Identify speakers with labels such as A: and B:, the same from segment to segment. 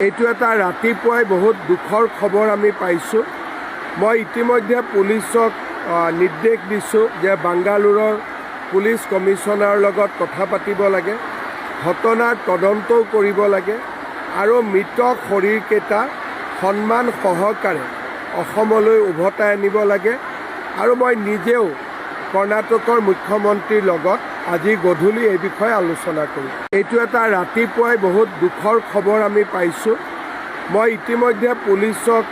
A: এইটো এটা ৰাতিপুৱাই বহুত দুখৰ খবৰ আমি পাইছোঁ। মই ইতিমধ্যে পুলিচক নিৰ্দেশ দিছোঁ যে বাংগালোৰৰ পুলিচ কমিশ্যনাৰৰ লগত কথা পাতিব লাগে, ঘটনাৰ তদন্তও কৰিব লাগে আৰু মৃত শৰীৰকেইটা সন্মান সহকাৰে অসমলৈ উভতাই আনিব লাগে। আৰু মই নিজেও কৰ্ণাটকৰ মুখ্যমন্ত্ৰীৰ লগত আজি গধূলি এই বিষয়ে আলোচনা কৰিম। এইটো এটা ৰাতিপুৱাই বহুত দুখৰ খবৰ আমি পাইছোঁ। মই ইতিমধ্যে পুলিচক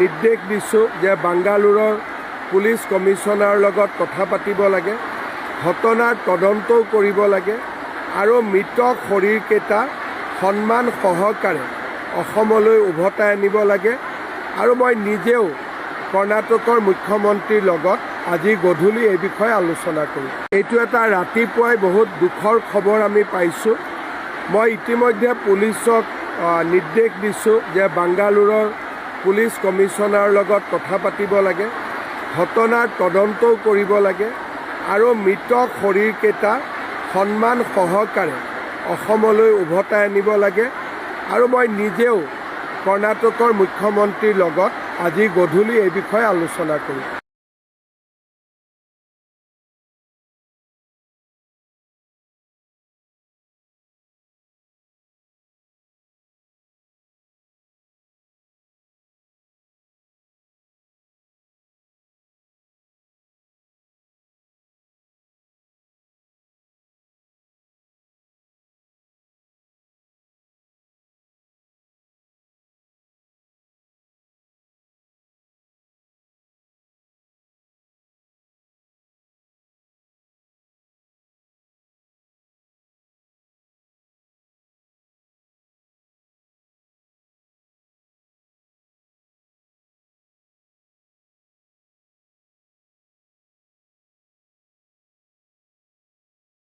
A: নিৰ্দেশ দিছোঁ যে বাংগালোৰৰ পুলিচ কমিশ্যনাৰৰ লগত কথা পাতিব লাগে, ঘটনাৰ তদন্তও কৰিব লাগে আৰু মৃত শৰীৰকেইটা সন্মান সহকাৰে অসমলৈ উভতাই আনিব লাগে। আৰু মই নিজেও কৰ্ণাটকৰ মুখ্যমন্ত্ৰীৰ লগত আজি গধূলি এই বিষয়ে আলোচনা কৰিম। এইটো এটা ৰাতিপুৱাই বহুত দুখৰ খবৰ আমি পাইছোঁ। মই ইতিমধ্যে পুলিচক নিৰ্দেশ দিছোঁ যে বাংগালোৰৰ পুলিচ কমিশ্যনাৰৰ লগত কথা পাতিব লাগে, ঘটনাৰ তদন্তও কৰিব লাগে আৰু মৃত শৰীৰকেইটা সন্মান সহকাৰে অসমলৈ উভতাই আনিব লাগে। আৰু মই নিজেও কৰ্ণাটকৰ মুখ্যমন্ত্ৰীৰ লগত আজি গধূলি এই বিষয়ে আলোচনা কৰিম।